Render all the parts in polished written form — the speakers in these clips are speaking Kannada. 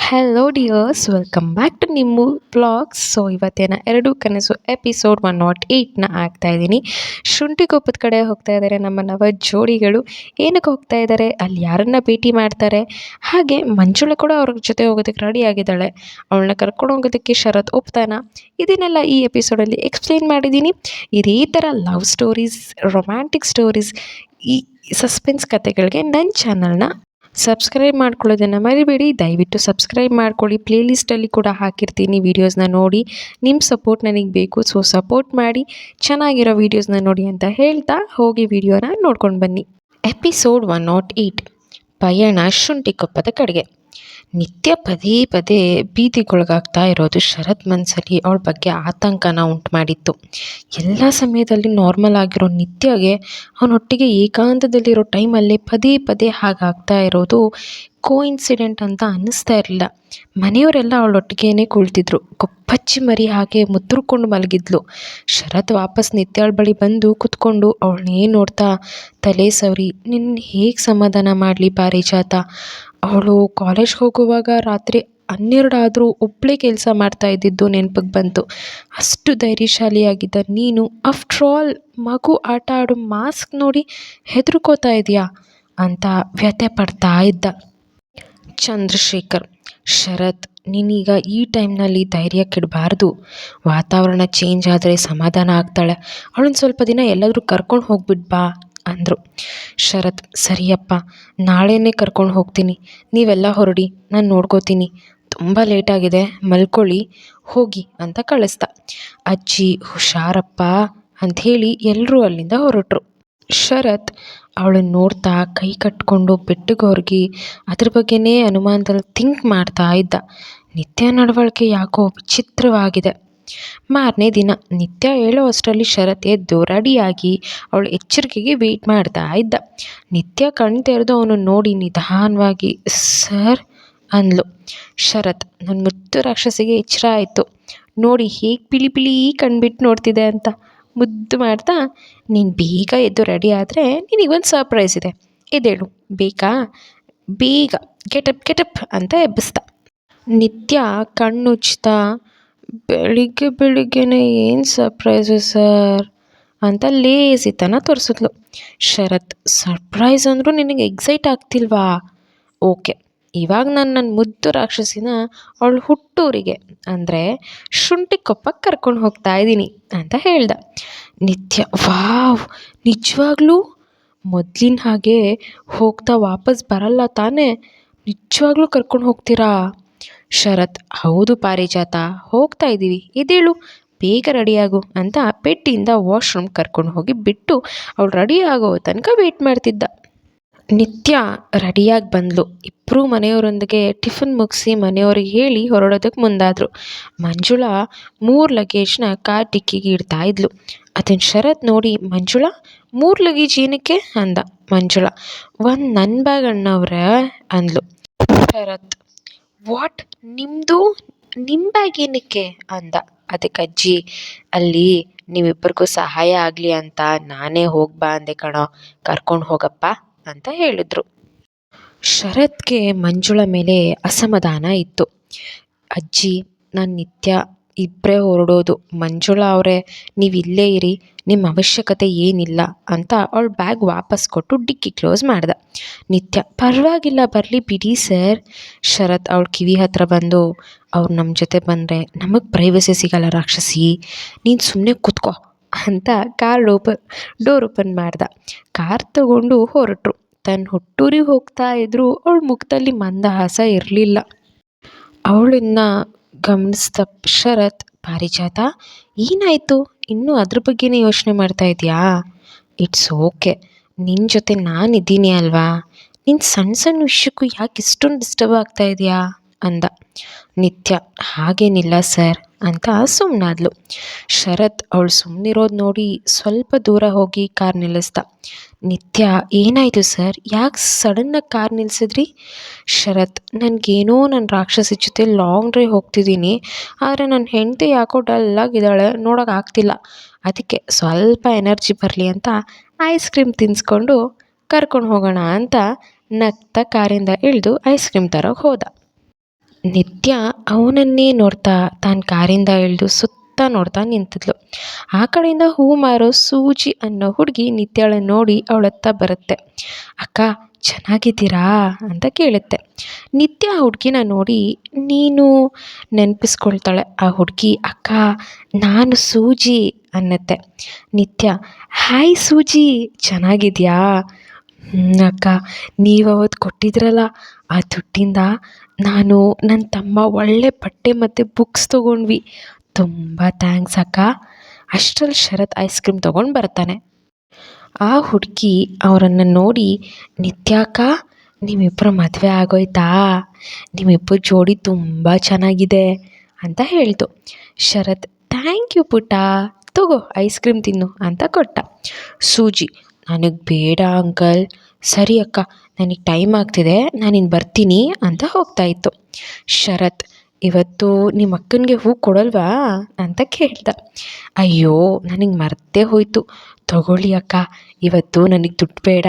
Hello dears, welcome back to ನಿಮ್ಮ ಬ್ಲಾಗ್ಸ್. ಸೊ ಇವತ್ತಿನ ಎರಡು ಕನಸು ಎಪಿಸೋಡ್ 108ನ ಆಗ್ತಾ ಇದ್ದೀನಿ. ಶುಂಠಿಕೊಪ್ಪದ ಕಡೆ ಹೋಗ್ತಾ ಇದ್ದಾರೆ ನಮ್ಮ ನವ ಜೋಡಿಗಳು. ಏನಕ್ಕೆ ಹೋಗ್ತಾ ಇದ್ದಾರೆ, ಅಲ್ಲಿ ಯಾರನ್ನ ಭೇಟಿ ಮಾಡ್ತಾರೆ, ಹಾಗೆ ಮಂಜುಳ ಕೂಡ ಅವ್ರ ಜೊತೆ ಹೋಗೋದಕ್ಕೆ ರೆಡಿ ಆಗಿದ್ದಾಳೆ. ಅವಳನ್ನ ಕರ್ಕೊಂಡು ಹೋಗೋದಕ್ಕೆ ಶರತ್ ಒಪ್ತಾನ. ಇದನ್ನೆಲ್ಲ ಈ ಎಪಿಸೋಡಲ್ಲಿ ಎಕ್ಸ್ಪ್ಲೇನ್ ಮಾಡಿದ್ದೀನಿ. ಇದೇ ಥರ ಲವ್ ಸ್ಟೋರೀಸ್, ರೊಮ್ಯಾಂಟಿಕ್ ಸ್ಟೋರೀಸ್, ಈ ಸಸ್ಪೆನ್ಸ್ ಕತೆಗಳಿಗೆ ನನ್ನ ಚಾನಲ್ನ ಸಬ್ಸ್ಕ್ರೈಬ್ ಮಾಡ್ಕೊಳ್ಳೋದನ್ನು ಮರಿಬೇಡಿ. ದಯವಿಟ್ಟು ಸಬ್ಸ್ಕ್ರೈಬ್ ಮಾಡ್ಕೊಳ್ಳಿ. ಪ್ಲೇಲಿಸ್ಟಲ್ಲಿ ಕೂಡ ಹಾಕಿರ್ತೀನಿ, ವೀಡಿಯೋಸ್ನ ನೋಡಿ. ನಿಮ್ಮ ಸಪೋರ್ಟ್ ನನಗೆ ಬೇಕು, ಸೊ ಸಪೋರ್ಟ್ ಮಾಡಿ, ಚೆನ್ನಾಗಿರೋ ವೀಡಿಯೋಸ್ನ ನೋಡಿ ಅಂತ ಹೇಳ್ತಾ ಹೋಗಿ ವಿಡಿಯೋನ ನೋಡ್ಕೊಂಡು ಬನ್ನಿ. ಎಪಿಸೋಡ್ 108, ಪಯಣ ಶುಂಠಿಕೊಪ್ಪದ ಕಡೆಗೆ. ನಿತ್ಯ ಪದೇ ಪದೇ ಭೀತಿಗೊಳಗಾಗ್ತಾ ಇರೋದು ಶರತ್ ಮನಸ್ಸಲ್ಲಿ ಅವಳ ಬಗ್ಗೆ ಆತಂಕನ ಉಂಟು ಮಾಡಿತ್ತು. ಎಲ್ಲ ಸಮಯದಲ್ಲಿ ನಾರ್ಮಲ್ ಆಗಿರೋ ನಿತ್ಯಗೆ ಅವನೊಟ್ಟಿಗೆ ಏಕಾಂತದಲ್ಲಿರೋ ಟೈಮಲ್ಲೇ ಪದೇ ಪದೇ ಹಾಗಾಗ್ತಾ ಇರೋದು ಕೋಇನ್ಸಿಡೆಂಟ್ ಅಂತ ಅನ್ನಿಸ್ತಾ ಇರಲಿಲ್ಲ. ಮನೆಯವರೆಲ್ಲ ಅವಳೊಟ್ಟಿಗೇನೆ ಕುಳಿತಿದ್ರು. ಕೊಪ್ಪಚ್ಚಿ ಮರಿ ಹಾಗೆ ಮುದ್ರಕೊಂಡು ಮಲಗಿದ್ಲು. ಶರತ್ ವಾಪಸ್ ನಿತ್ಯಾಳ ಬಳಿ ಬಂದು ಕುತ್ಕೊಂಡು ಅವಳನ್ನೇ ನೋಡ್ತಾ ತಲೆ ಸವರಿ, ನಿನ್ನ ಹೇಗೆ ಸಮಾಧಾನ ಮಾಡಲಿ ಪಾರಿಜಾತ, ಅವಳು ಕಾಲೇಜ್ಗೆ ಹೋಗುವಾಗ ರಾತ್ರಿ 12 ಆದರೂ ಒಬ್ಬಳೇ ಕೆಲಸ ಮಾಡ್ತಾ ಇದ್ದಿದ್ದು ನೆನಪಿಗೆ ಬಂತು. ಅಷ್ಟು ಧೈರ್ಯಶಾಲಿಯಾಗಿದ್ದ ನೀನು ಆಫ್ಟರ್ ಆಲ್ ಮಗು ಆಟ ಆಡೋ ಮಾಸ್ಕ್ ನೋಡಿ ಹೆದರ್ಕೋತಾ ಇದೆಯಾ ಅಂತ ವ್ಯಥೆ ಪಡ್ತಾ ಇದ್ದ ಚಂದ್ರಶೇಖರ್. ಶರತ್, ನೀನೀಗ ಈ ಟೈಮ್ನಲ್ಲಿ ಧೈರ್ಯ ಕೆಡಬಾರ್ದು. ವಾತಾವರಣ ಚೇಂಜ್ ಆದರೆ ಸಮಾಧಾನ ಆಗ್ತಾಳೆ. ಅವಳನ್ನ ಸ್ವಲ್ಪ ದಿನ ಎಲ್ಲಾದರೂ ಕರ್ಕೊಂಡು ಹೋಗ್ಬಿಡ್ಬಾ ಅಂದರು. ಶರತ್, ಸರಿಯಪ್ಪ, ನಾಳೆನೇ ಕರ್ಕೊಂಡು ಹೋಗ್ತೀನಿ. ನೀವೆಲ್ಲ ಹೊರಡಿ, ನಾನು ನೋಡ್ಕೋತೀನಿ. ತುಂಬ ಲೇಟಾಗಿದೆ, ಮಲ್ಕೊಳ್ಳಿ, ಹೋಗಿ ಅಂತ ಕಳಿಸ್ದ. ಅಜ್ಜಿ ಹುಷಾರಪ್ಪ ಅಂಥೇಳಿ ಎಲ್ಲರೂ ಅಲ್ಲಿಂದ ಹೊರಟರು. ಶರತ್ ಅವಳನ್ನು ನೋಡ್ತಾ ಕೈ ಕಟ್ಕೊಂಡು ಬೆಟ್ಟಿಗೆ ಹೊರಗಿ ಅದ್ರ ಬಗ್ಗೆನೇ ಅನುಮಾನದಲ್ಲಿ ಥಿಂಕ್ ಮಾಡ್ತಾ ಇದ್ದ. ನಿತ್ಯ ನಡವಳಿಕೆ ಯಾಕೋ ವಿಚಿತ್ರವಾಗಿದೆ. ಮಾರನೇ ದಿನ ನಿತ್ಯ ಹೇಳೋ ಅಷ್ಟರಲ್ಲಿ ಶರತ್ ಎದ್ದು ರೆಡಿಯಾಗಿ ಅವಳು ಎಚ್ಚರಿಕೆಗೆ ವೆಯ್ಟ್ ಮಾಡ್ತಾ ಇದ್ದ. ನಿತ್ಯ ಕಣ್ ತೆರೆದು ಅವನು ನೋಡಿ ನಿಧಾನವಾಗಿ ಸರ್ ಅಂದ್ಲು. ಶರತ್, ನನ್ನ ಮುದ್ದು ರಾಕ್ಷಸಿಗೆ ಎಚ್ಚರ ಆಯಿತು. ನೋಡಿ ಹೇಗೆ ಪಿಳಿ ಪಿಳಿ ಕಣ್ಬಿಟ್ಟು ನೋಡ್ತಿದೆ ಅಂತ ಮುದ್ದು ಮಾಡ್ತಾ, ನೀನು ಬೇಗ ಎದ್ದು ರೆಡಿ ಆದರೆ ನಿನಗೊಂದು ಸರ್ಪ್ರೈಸ್ ಇದೆ, ಎದ್ದೇಳು ಬೇಕಾ, ಬೇಗ ಗೆಟಪ್ ಅಂತ ಎಬ್ಬಿಸ್ದ. ನಿತ್ಯ ಕಣ್ಣುಚ್ತಾ, ಬೆಳಿಗ್ಗೆ ಬೆಳಿಗ್ಗೆನೇ ಏನು ಸರ್ಪ್ರೈಸು ಸರ್ ಅಂತ ಲೇಸಿತನ ತೋರಿಸಿದ್ಲು. ಶರತ್, ಸರ್ಪ್ರೈಸ್ ಅಂದರೂ ನಿನಗೆ ಎಕ್ಸೈಟ್ ಆಗ್ತಿಲ್ವಾ? ಓಕೆ, ಇವಾಗ ನಾನು ನನ್ನ ಮುದ್ದು ರಾಕ್ಷಸಿನ ಅವಳು ಹುಟ್ಟೂರಿಗೆ ಅಂದರೆ ಶುಂಠಿಕೊಪ್ಪಕ್ಕೆ ಕರ್ಕೊಂಡು ಹೋಗ್ತಾ ಇದ್ದೀನಿ ಅಂತ ಹೇಳ್ದ. ನಿತ್ಯ, ವಾವ್, ನಿಜವಾಗ್ಲೂ? ಮೊದಲಿನ ಹಾಗೆ ಹೋಗ್ತಾ ವಾಪಸ್ ಬರಲ್ಲ ತಾನೇ? ನಿಜವಾಗ್ಲೂ ಕರ್ಕೊಂಡು ಹೋಗ್ತೀರಾ? ಶರತ್, ಹೌದು ಪಾರಿಜಾತ, ಹೋಗ್ತಾ ಇದ್ದೀವಿ, ಎದ್ದೇಳು ಬೇಗ ರೆಡಿಯಾಗು ಅಂತ ಪೆಟ್ಟಿಯಿಂದ ವಾಶ್ರೂಮ್ ಕರ್ಕೊಂಡು ಹೋಗಿ ಬಿಟ್ಟು ಅವಳು ರೆಡಿ ಆಗೋ ತನಕ ವೆಯ್ಟ್ ಮಾಡ್ತಿದ್ದ. ನಿತ್ಯ ರೆಡಿಯಾಗಿ ಬಂದಳು. ಇಬ್ಬರೂ ಮನೆಯವರೊಂದಿಗೆ ಟಿಫನ್ ಮುಗಿಸಿ ಮನೆಯವ್ರಿಗೆ ಹೇಳಿ ಹೊರಡೋದಕ್ಕೆ ಮುಂದಾದರು. ಮಂಜುಳಾ 3 ಲಗೇಜ್ನ ಕಾರ್ ಡಿಕ್ಕಿಗೆ ಇಡ್ತಾ ಇದ್ಲು. ಅದನ್ನು ಶರತ್ ನೋಡಿ, ಮಂಜುಳಾ 3 ಲಗೇಜ್ ಏನಕ್ಕೆ ಅಂದ. ಮಂಜುಳಾ, ಒಂದು ನನ್ನ ಬ್ಯಾಗ್ ಅಣ್ಣವ್ರೆ ಅಂದ್ಲು. ಶರತ್, ವಾಟ್, ನಿಮ್ಮದು? ನಿಮ್ಮ ಬ್ಯಾಗ್ ಏನಕ್ಕೆ ಅಂದ. ಅದಕ್ಕೆ ಅಜ್ಜಿ, ಅಲ್ಲಿ ನೀವಿಬ್ಬರಿಗೂ ಸಹಾಯ ಆಗಲಿ ಅಂತ ನಾನೇ ಹೋಗ್ಬಾ ಅಂದೆ ಕಣೋ, ಕರ್ಕೊಂಡು ಹೋಗಪ್ಪ ಅಂತ ಹೇಳಿದ್ರು. ಶರತ್ಗೆ ಮಂಜುಳ ಮೇಲೆ ಅಸಮಾಧಾನ ಇತ್ತು. ಅಜ್ಜಿ, ನಾನು ನಿತ್ಯ ಇಬ್ಬರೇ ಹೊರಡೋದು, ಮಂಜುಳಾ ಅವರೇ ನೀವು ಇಲ್ಲೇ ಇರಿ, ನಿಮ್ಮ ಅವಶ್ಯಕತೆ ಏನಿಲ್ಲ ಅಂತ ಅವಳು ಬ್ಯಾಗ್ ವಾಪಸ್ ಕೊಟ್ಟು ಡಿಕ್ಕಿ ಕ್ಲೋಸ್ ಮಾಡ್ದ. ನಿತ್ಯ, ಪರವಾಗಿಲ್ಲ, ಬರಲಿ ಬಿಡಿ ಸರ್. ಶರತ್ ಅವಳ ಕಿವಿ ಹತ್ರ ಬಂದು, ಅವ್ರು ನಮ್ಮ ಜೊತೆ ಬಂದರೆ ನಮಗೆ ಪ್ರೈವಸಿ ಸಿಗಲ್ಲ ರಾಕ್ಷಸಿ, ನೀನು ಸುಮ್ಮನೆ ಕೂತ್ಕೋ ಅಂತ ಡೋರ್ ಓಪನ್ ಮಾಡ್ದ. ಕಾರ್ ತಗೊಂಡು ಹೊರಟರು. ತನ್ನ ಹುಟ್ಟೂರಿಗೆ ಹೋಗ್ತಾ ಇದ್ರು. ಅವಳ ಮುಖದಲ್ಲಿ ಮಂದಹಾಸ ಇರಲಿಲ್ಲ. ಅವಳನ್ನ ಗಮನಿಸ್ದ ಶರತ್, ಪಾರಿಜಾತ ಏನಾಯಿತು, ಇನ್ನೂ ಅದ್ರ ಬಗ್ಗೆನೇ ಯೋಚನೆ ಮಾಡ್ತಾ ಇದೆಯಾ? ಇಟ್ಸ್ ಓಕೆ, ನಿನ್ನ ಜೊತೆ ನಾನಿದ್ದೀನಿ ಅಲ್ವಾ, ನಿನ್ನ ಸಣ್ಣ ಸಣ್ಣ ವಿಷಯಕ್ಕೂ ಯಾಕೆ ಇಷ್ಟೊಂದು ಡಿಸ್ಟರ್ಬ್ ಆಗ್ತಾ ಇದೆಯಾ ಅಂದ. ನಿತ್ಯ, ಹಾಗೇನಿಲ್ಲ ಸರ್ ಅಂತ ಸುಮ್ಮನಾದ್ಲು. ಶರತ್ ಅವಳು ಸುಮ್ಮನಿರೋದು ನೋಡಿ ಸ್ವಲ್ಪ ದೂರ ಹೋಗಿ ಕಾರ್ ನಿಲ್ಲಿಸ್ದ. ನಿತ್ಯ, ಏನಾಯಿತು ಸರ್, ಯಾಕೆ ಸಡನ್ನಾಗಿ ಕಾರ್ ನಿಲ್ಲಿಸಿದ್ರಿ? ಶರತ್, ನನಗೇನೋ ನನ್ನ ರಾಕ್ಷಸಿ ಜೊತೆ ಲಾಂಗ್ ಡ್ರೈವ್ ಹೋಗ್ತಿದ್ದೀನಿ, ಆದರೆ ನನ್ನ ಹೆಂಡತಿ ಯಾಕೋ ಡಲ್ಲಾಗಿದ್ದಾಳೆ, ನೋಡೋಕ್ಕಾಗ್ತಿಲ್ಲ, ಅದಕ್ಕೆ ಸ್ವಲ್ಪ ಎನರ್ಜಿ ಬರಲಿ ಅಂತ ಐಸ್ ಕ್ರೀಮ್ ತಿನ್ನಿಸ್ಕೊಂಡು ಕರ್ಕೊಂಡು ಹೋಗೋಣ ಅಂತ ನಗ್ತಾ ಕಾರಿಂದ ಇಳಿದು ಐಸ್ ಕ್ರೀಮ್ ತರೋಕೆ ಹೋದ. ನಿತ್ಯ ಅವನನ್ನೇ ನೋಡ್ತಾ ತಾನು ಕಾರಿಂದ ಇಳಿದು ಸುತ್ತ ನೋಡ್ತಾ ನಿಂತಿದ್ಲು. ಆ ಕಡೆಯಿಂದ ಹೂ ಮಾರೋ ಸೂಜಿ ಅನ್ನೋ ಹುಡುಗಿ ನಿತ್ಯಳನ್ನು ನೋಡಿ ಅವಳತ್ತ ಬರುತ್ತೆ. ಅಕ್ಕ ಚೆನ್ನಾಗಿದ್ದೀರಾ ಅಂತ ಕೇಳುತ್ತೆ. ನಿತ್ಯ ಆ ಹುಡುಗಿನ ನೋಡಿ ನೀನು ನೆನಪಿಸ್ಕೊಳ್ತಾಳೆ. ಆ ಹುಡುಗಿ ಅಕ್ಕ ನಾನು ಸೂಜಿ ಅನ್ನತ್ತೆ. ನಿತ್ಯ ಹಾಯ್ ಸೂಜಿ ಚೆನ್ನಾಗಿದ್ಯಾ? ಅಕ್ಕ ನೀವು ಅವತ್ತು ಕೊಟ್ಟಿದ್ರಲ್ಲ ಆ ದುಡ್ಡಿಂದ ನಾನು ನನ್ನ ತಮ್ಮ ಒಳ್ಳೆ ಬಟ್ಟೆ ಮತ್ತು ಬುಕ್ಸ್ ತೊಗೊಂಡ್ವಿ. ತುಂಬ ಥ್ಯಾಂಕ್ಸ್ ಅಕ್ಕ. ಅಷ್ಟರಲ್ಲಿ ಶರತ್ ಐಸ್ ಕ್ರೀಮ್ ತೊಗೊಂಡು ಬರ್ತಾನೆ. ಆ ಹುಡುಗಿ ಅವರನ್ನು ನೋಡಿ ನಿತ್ಯಾಕ ನಿಮ್ಮಿಬ್ಬರ ಮದುವೆ ಆಗೋಯ್ತಾ? ನಿಮ್ಮಿಬ್ಬರ ಜೋಡಿ ತುಂಬ ಚೆನ್ನಾಗಿದೆ ಅಂತ ಹೇಳ್ತು. ಶರತ್ ಥ್ಯಾಂಕ್ ಯು ಪುಟ್ಟ, ತಗೋ ಐಸ್ ಕ್ರೀಮ್ ತಿನ್ನು ಅಂತ ಕೊಟ್ಟ. ಸೂಜಿ ನನಗೆ ಬೇಡ ಅಂಕಲ್. ಸರಿ ಅಕ್ಕ ನನಗೆ ಟೈಮ್ ಆಗ್ತಿದೆ, ನಾನಿನ್ನು ಬರ್ತೀನಿ ಅಂತ ಹೋಗ್ತಾಯಿತ್ತು. ಶರತ್ ಇವತ್ತು ನಿಮ್ಮ ಅಕ್ಕನಿಗೆ ಹೂ ಕೊಡಲ್ವಾ ಅಂತ ಕೇಳ್ದ. ಅಯ್ಯೋ ನನಗೆ ಮರ್ತೇ ಹೋಯಿತು, ತಗೊಳ್ಳಿ ಅಕ್ಕ, ಇವತ್ತು ನನಗೆ ದುಡ್ಡು ಬೇಡ.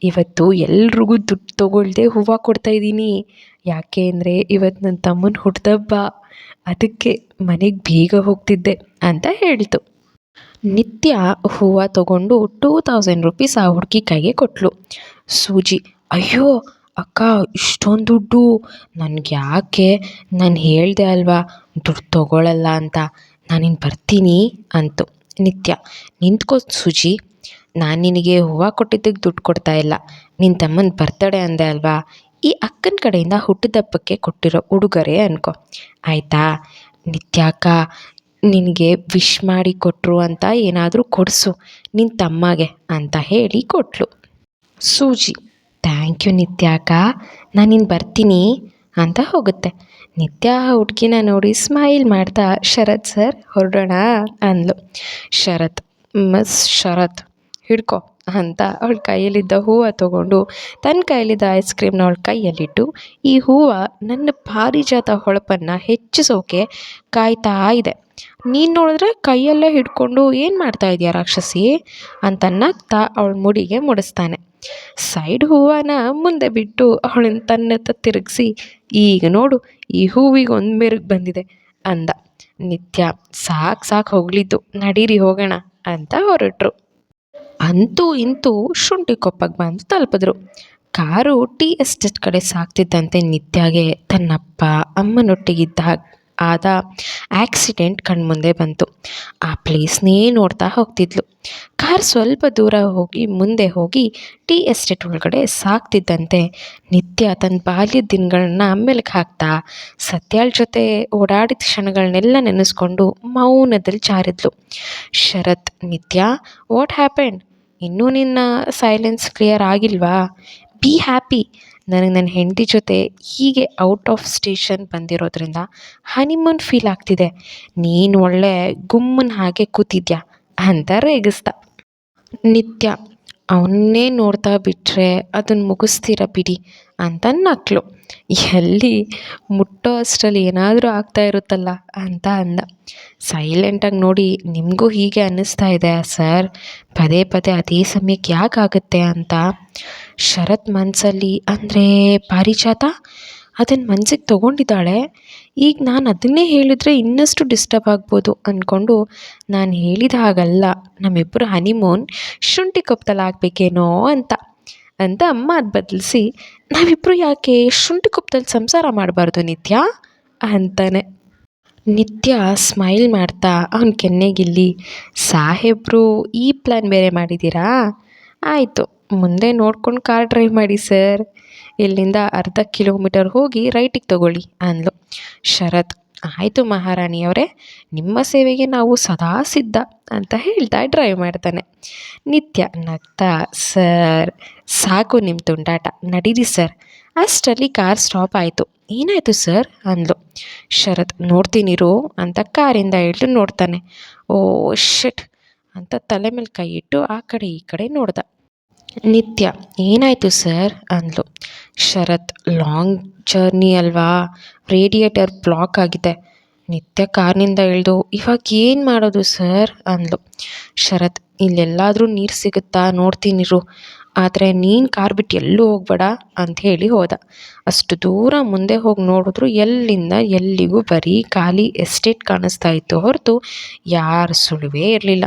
ಇವತ್ತು ಎಲ್ರಿಗೂ ದುಡ್ಡು ತೊಗೊಳ್ದೆ ಹೂವು ಕೊಡ್ತಾಯಿದ್ದೀನಿ. ಯಾಕೆ ಅಂದರೆ ಇವತ್ತು ನನ್ನ ತಮ್ಮನ ಹುಟ್ಟಿದಬ್ಬ, ಅದಕ್ಕೆ ಮನೆಗೆ ಬೇಗ ಹೋಗ್ತಿದ್ದೆ ಅಂತ ಹೇಳ್ತು. ನಿತ್ಯ ಹೂವು ತೊಗೊಂಡು 2000 ರೂಪೀಸ್ ಆ ಹುಡುಗಿ ಕೈಗೆ ಕೊಟ್ಟಳು. ಸೂಜಿ ಅಯ್ಯೋ ಅಕ್ಕ ಇಷ್ಟೊಂದು ದುಡ್ಡು ನನಗೆ ಯಾಕೆ? ನಾನು ಹೇಳಿದೆ ಅಲ್ವಾ ದುಡ್ಡು ತೊಗೊಳ್ಳಲ್ಲ ಅಂತ. ನಾನಿನ್ನು ಬರ್ತೀನಿ ಅಂತು. ನಿತ್ಯ ನಿಂತ್ಕೋ ಸೂಜಿ, ನಾನು ನಿನಗೆ ಹೂವು ಕೊಟ್ಟಿದ್ದಕ್ಕೆ ದುಡ್ಡು ಕೊಡ್ತಾ ಇಲ್ಲ, ನಿನ್ನ ತಮ್ಮನ ಬರ್ತಡೇ ಅಂದೆ ಅಲ್ವಾ, ಈ ಅಕ್ಕನ ಕಡೆಯಿಂದ ಹುಟ್ಟಿದಬ್ಬಕ್ಕೆ ಕೊಟ್ಟಿರೋ ಉಡುಗೊರೆ ಅನ್ಕೋ ಆಯಿತಾ? ನಿತ್ಯಾಕ ನಿನಗೆ ವಿಶ್ ಮಾಡಿ ಕೊಟ್ಟರು ಅಂತ ಏನಾದರೂ ಕೊಡಿಸು ನಿನ್ನ ತಮ್ಮಗೆ ಅಂತ ಹೇಳಿ ಕೊಟ್ಟಳು. ಸೂಜಿ ಥ್ಯಾಂಕ್ ಯು ನಿತ್ಯಾಕ, ನಾನಿನ್ನು ಬರ್ತೀನಿ ಅಂತ ಹೋಗುತ್ತೆ. ನಿತ್ಯ ಹುಡುಗಿನ ನೋಡಿ ಸ್ಮೈಲ್ ಮಾಡ್ತಾ ಶರತ್ ಸರ್ ಹೊರಡೋಣ ಅಂದ್ಲು. ಶರತ್ ಮಿಸ್ ಶರತ್ ಹಿಡ್ಕೊ ಅಂತ ಅವಳ ಕೈಯಲ್ಲಿದ್ದ ಹೂವು ತೊಗೊಂಡು ತನ್ನ ಕೈಯಲ್ಲಿದ್ದ ಐಸ್ ಕ್ರೀಮ್ನ ಅವಳ ಕೈಯಲ್ಲಿಟ್ಟು, ಈ ಹೂವು ನನ್ನ ಪಾರಿಜಾತ ಹೊಳಪನ್ನು ಹೆಚ್ಚಿಸೋಕೆ ಕಾಯ್ತಾ ಇದೆ. ನೀನು ನೋಡಿದ್ರೆ ಕೈಯಲ್ಲೇ ಹಿಡ್ಕೊಂಡು ಏನು ಮಾಡ್ತಾ ಇದೆಯಾ ರಾಕ್ಷಸಿ ಅಂತ ನಗ್ತಾ ಅವಳ ಮುಡಿಗೆ ಮುಡಿಸ್ತಾನೆ. ಸೈಡ್ ಹೂವನ್ನ ಮುಂದೆ ಬಿಟ್ಟು ಅವಳನ್ನು ತನ್ನತ್ತ ತಿರುಗಿಸಿ, ಈಗ ನೋಡು ಈ ಹೂವಿಗೆ ಒಂದು ಮೆರುಗು ಬಂದಿದೆ ಅಂದ. ನಿತ್ಯ ಸಾಕು ಹೋಗ್ಲಿದ್ದು, ನಡೀರಿ ಹೋಗೋಣ ಅಂತ ಹೊರಟರು. ಅಂತೂ ಇಂತೂ ಶುಂಠಿಕೊಪ್ಪಗೆ ಬಂದು ತಲುಪಿದ್ರು. ಕಾರು ಟೀ ಎಸ್ಟೇಟ್ ಕಡೆ ಸಾಗ್ತಿದ್ದಂತೆ ನಿತ್ಯಾಗೆ ತನ್ನಪ್ಪ ಅಮ್ಮನೊಟ್ಟಿಗಿದ್ದ ಆದ ಆಕ್ಸಿಡೆಂಟ್ ಕಣ್ಮುಂದೆ ಬಂತು. ಆ ಪ್ಲೇಸ್ನೇ ನೋಡ್ತಾ ಹೋಗ್ತಿದ್ಲು. ಕಾರ್ ಸ್ವಲ್ಪ ದೂರ ಮುಂದೆ ಹೋಗಿ ಟೀ ಎಸ್ಟೇಟ್ ಒಳಗಡೆ ಸಾಗ್ತಿದ್ದಂತೆ ನಿತ್ಯ ತನ್ನ ಬಾಲ್ಯದ ದಿನಗಳನ್ನ ಮೆಲುಕು ಹಾಕ್ತಾ ಸತ್ಯಾಳ ಜೊತೆ ಓಡಾಡಿದ ಕ್ಷಣಗಳನ್ನೆಲ್ಲ ನೆನೆಸ್ಕೊಂಡು ಮೌನದಲ್ಲಿ ಜಾರಿದ್ಲು. ಶರತ್ ನಿತ್ಯ ವಾಟ್ ಹ್ಯಾಪೆಂಡ್? ಇನ್ನೂ ನಿನ್ನ ಸೈಲೆನ್ಸ್ ಕ್ಲಿಯರ್ ಆಗಿಲ್ವಾ? Be happy. ನನಗೆ ನನ್ನ ಹೆಂಡತಿ ಜೊತೆ ಹೀಗೆ ಔಟ್ ಆಫ್ ಸ್ಟೇಷನ್ ಬಂದಿರೋದ್ರಿಂದ ಹನಿಮೂನ್ ಫೀಲ್ ಆಗ್ತಿದೆ. ನೀನು ಒಳ್ಳೆ ಗುಮ್ಮನ ಹಾಗೆ ಕೂತಿದ್ಯಾ ಅಂತ ರೇಗಿಸ್ದ. ನಿತ್ಯ ಅವನ್ನೇ ನೋಡ್ತಾ ಬಿಟ್ಟರೆ ಅದನ್ನು ಮುಗಿಸ್ತೀರ ಬಿಡಿ ಅಂತ ನಕ್ಳು. ಎಲ್ಲಿ ಮುಟ್ಟೋ ಅಷ್ಟರಲ್ಲಿ ಏನಾದರೂ ಆಗ್ತಾ ಇರುತ್ತಲ್ಲ ಅಂತ ಅಂದ. ಸೈಲೆಂಟಾಗಿ ನೋಡಿ ನಿಮಗೂ ಹೀಗೆ ಅನ್ನಿಸ್ತಾ ಇದೆ ಸರ್, ಪದೇ ಪದೇ ಅದೇ ಸಮಯಕ್ಕೆ ಯಾಕಾಗುತ್ತೆ ಅಂತ. ಶರತ್ ಮನಸ್ಸಲ್ಲಿ ಅಂದರೆ ಪಾರಿಜಾತ ಅದನ್ನು ಮನಸ್ಸಿಗೆ ತೊಗೊಂಡಿದ್ದಾಳೆ. ಈಗ ನಾನು ಅದನ್ನೇ ಹೇಳಿದ್ರೆ ಇನ್ನಷ್ಟು ಡಿಸ್ಟರ್ಬ್ ಆಗ್ಬೋದು ಅಂದ್ಕೊಂಡು ನಾನು ಹೇಳಿದ ಹಾಗಲ್ಲ, ನಮ್ಮಿಬ್ಬರು ಹನಿಮೂನ್ ಶುಂಠಿಕೊಪ್ಪದಲ್ಲಿ ಆಗಬೇಕೇನೋ ಅಂತ ಅಮ್ಮ ಅದು ಬದಲಿಸಿ ನಾವಿಬ್ಬರು ಯಾಕೆ ಶುಂಠಿಕೊಪ್ಪದಲ್ಲಿ ಸಂಸಾರ ಮಾಡಬಾರ್ದು ನಿತ್ಯ ಅಂತಾನೆ. ನಿತ್ಯ ಸ್ಮೈಲ್ ಮಾಡ್ತಾ ಅವನ ಕೆನ್ನೆಗಿಲ್ಲಿ, ಸಾಹೇಬರು ಈ ಪ್ಲ್ಯಾನ್ ಬೇರೆ ಮಾಡಿದ್ದೀರಾ? ಆಯಿತು, ಮುಂದೆ ನೋಡ್ಕೊಂಡು ಕಾರ್ ಡ್ರೈವ್ ಮಾಡಿ ಸರ್. ಇಲ್ಲಿಂದ ಅರ್ಧ ಕಿಲೋಮೀಟರ್ ಹೋಗಿ ರೈಟಿಗೆ ತಗೊಳ್ಳಿ ಅಂದ್ಲು. ಶರತ್ ಆಯಿತು ಮಹಾರಾಣಿಯವರೇ, ನಿಮ್ಮ ಸೇವೆಗೆ ನಾವು ಸದಾ ಸಿದ್ಧ ಅಂತ ಹೇಳ್ತಾ ಡ್ರೈವ್ ಮಾಡ್ತಾನೆ. ನಿತ್ಯ ನಗ್ತಾ ಸರ್ ಸಾಕು ನಿಮ್ಮ ತುಂಟಾಟ, ನಡೀರಿ ಸರ್. ಅಷ್ಟರಲ್ಲಿ ಕಾರ್ ಸ್ಟಾಪ್ ಆಯಿತು. ಏನಾಯಿತು ಸರ್ ಅಂದ್ಲು. ಶರತ್ ನೋಡ್ತೀನಿರು ಅಂತ ಕಾರಿಂದ ಇಳಿದು ನೋಡ್ತಾನೆ. ಓ ಶಿಟ್ ಅಂತ ತಲೆ ಮೇಲೆ ಕೈ ಇಟ್ಟು ಆ ಕಡೆ ಈ ಕಡೆ ನೋಡ್ದ. ನಿತ್ಯ ಏನಾಯಿತು ಸರ್ ಅಂದ್ಲು. ಶರತ್ ಲಾಂಗ್ ಜರ್ನಿ ಅಲ್ವಾ, ರೇಡಿಯೇಟರ್ ಬ್ಲಾಕ್ ಆಗಿದೆ. ನಿತ್ಯ ಕಾರ್ನಿಂದ ಇಳಿದು ಇವಾಗ ಏನು ಮಾಡೋದು ಸರ್ ಅಂದ್ಲು. ಶರತ್ ಇಲ್ಲೆಲ್ಲಾದರೂ ನೀರು ಸಿಗುತ್ತಾ ನೋಡ್ತೀನಿರು ಆದರೆ ನೀನು ಕಾರ್ ಬಿಟ್ಟು ಎಲ್ಲೂ ಹೋಗ್ಬೇಡ ಅಂತ ಹೇಳಿ ಹೋದ. ಅಷ್ಟು ದೂರ ಮುಂದೆ ಹೋಗಿ ನೋಡಿದ್ರು ಎಲ್ಲಿಂದ ಎಲ್ಲಿಗೂ ಬರೀ ಖಾಲಿ ಎಸ್ಟೇಟ್ ಕಾಣಿಸ್ತಾ ಇತ್ತು ಹೊರತು ಯಾರ ಸುಳಿವೇ ಇರಲಿಲ್ಲ.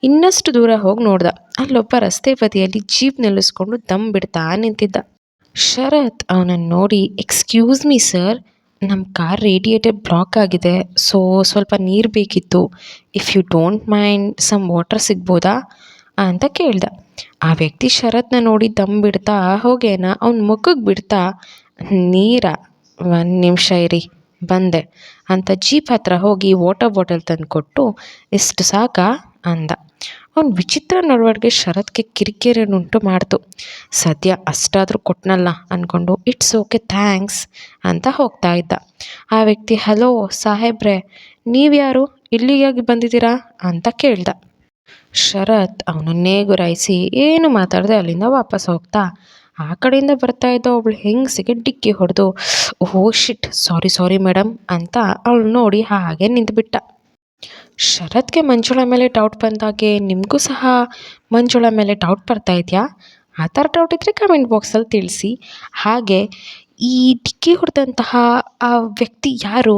ಇನ್ನಷ್ಟು ದೂರ ಹೋಗಿ ನೋಡ್ದ. ಅಲ್ಲೊಬ್ಬ ರಸ್ತೆ ಬದಿಯಲ್ಲಿ ಜೀಪ್ ನಿಲ್ಲಿಸ್ಕೊಂಡು ದಮ್ ಬಿಡ್ತಾ ನಿಂತಿದ್ದ. ಶರತ್ ಅವನನ್ನು ನೋಡಿ, ಎಕ್ಸ್ಕ್ಯೂಸ್ ಮೀ ಸರ್, ನಮ್ಮ ಕಾರ್ ರೇಡಿಯೇಟರ್ ಬ್ಲಾಕ್ ಆಗಿದೆ, ಸೊ ಸ್ವಲ್ಪ ನೀರು ಬೇಕಿತ್ತು, if you don't mind some water ಸಿಗ್ಬೋದಾ ಅಂತ ಕೇಳ್ದ. ಆ ವ್ಯಕ್ತಿ ಶರತ್ನ ನೋಡಿ ದಮ್ ಬಿಡ್ತಾ ಹೋಗೇನ ಅವ್ನ ಮುಖಕ್ಕೆ ಬಿಡ್ತಾ, ನೀರ, 1 ನಿಮಿಷ ಇರಿ ಬಂದೆ ಅಂತ ಜೀಪ್ ಹತ್ರ ಹೋಗಿ ವಾಟರ್ ಬಾಟಲ್ ತಂದು ಕೊಟ್ಟು, ಇಷ್ಟು ಸಾಕಾ ಅಂದ. ಅವ್ನ ವಿಚಿತ್ರ ನಡವಳಿಕೆ ಶರತ್ಗೆ ಕಿರಿಕಿರಿಯನ್ನುಂಟು ಮಾಡ್ತು. ಸದ್ಯ ಅಷ್ಟಾದರೂ ಕೊಟ್ನಲ್ಲ ಅಂದ್ಕೊಂಡು ಇಟ್ಸ್ ಓಕೆ ಥ್ಯಾಂಕ್ಸ್ ಅಂತ ಹೋಗ್ತಾ ಇದ್ದ. ಆ ವ್ಯಕ್ತಿ, ಹಲೋ ಸಾಹೇಬ್ರೆ, ನೀವ್ಯಾರು, ಇಲ್ಲಿಗಾಗಿ ಬಂದಿದ್ದೀರಾ ಅಂತ ಕೇಳ್ದ. ಶರತ್ ಅವನನ್ನೇ ಗುರಾಯಿಸಿ ಏನು ಮಾತಾಡದೆ ಅಲ್ಲಿಂದ ವಾಪಸ್ ಹೋಗ್ತಾ, ಆ ಕಡೆಯಿಂದ ಬರ್ತಾ ಇದ್ದ ಒಬ್ಳು ಹೆಂಗಸಿಗೆ ಡಿಕ್ಕಿ ಹೊಡೆದು, ಓಹೋ ಶಿಟ್, ಸಾರಿ ಮೇಡಮ್ ಅಂತ ಅವಳು ನೋಡಿ ಹಾಗೆ ನಿಂತುಬಿಟ್ಟ. ಶರತ್ಗೆ ಮಂಜುಳ ಮೇಲೆ ಡೌಟ್ ಬಂದಾಗೆ ನಿಮಗೂ ಸಹ ಮಂಜುಳ ಮೇಲೆ ಡೌಟ್ ಬರ್ತಾ ಇದೆಯಾ? ಆ ಥರ ಡೌಟ್ ಇದ್ದರೆ ಕಮೆಂಟ್ ಬಾಕ್ಸಲ್ಲಿ ತಿಳಿಸಿ. ಹಾಗೆ ಈ ಡಿಕ್ಕಿ ಹೊಡೆದಂತಹ ಆ ವ್ಯಕ್ತಿ ಯಾರು,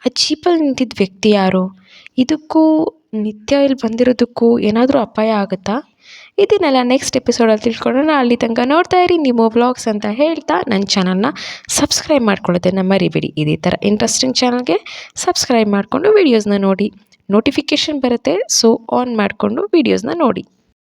ಆ ಜೀಪಲ್ಲಿ ನಿಂತಿದ್ದ ವ್ಯಕ್ತಿ ಯಾರು, ಇದಕ್ಕೂ ನಿತ್ಯ ಇಲ್ಲಿ ಬಂದಿರೋದಕ್ಕೂ ಏನಾದರೂ ಅಪಾಯ ಆಗುತ್ತಾ? ಇದನ್ನೆಲ್ಲ ನೆಕ್ಸ್ಟ್ ಎಪಿಸೋಡಲ್ಲಿ ತಿಳ್ಕೊಳ್ಳೋಣ. ಅಲ್ಲಿ ತನಕ ನೋಡ್ತಾ ಇರಿ ನಿಮ್ಮ ವ್ಲಾಗ್ಸ್ ಅಂತ ಹೇಳ್ತಾ ನನ್ನ ಚಾನಲ್ನ ಸಬ್ಸ್ಕ್ರೈಬ್ ಮಾಡ್ಕೊಳ್ಳೋದನ್ನು ಮರಿಬೇಡಿ. ಇದೇ ಥರ ಇಂಟ್ರೆಸ್ಟಿಂಗ್ ಚಾನಲ್ಗೆ ಸಬ್ಸ್ಕ್ರೈಬ್ ಮಾಡಿಕೊಂಡು ವೀಡಿಯೋಸ್ನ ನೋಡಿ, ನೋಟಿಫಿಕೇಷನ್ ಬರುತ್ತೆ, ಸೊ ಆನ್ ಮಾಡಿಕೊಂಡು ವೀಡಿಯೋಸ್ನ ನೋಡಿ.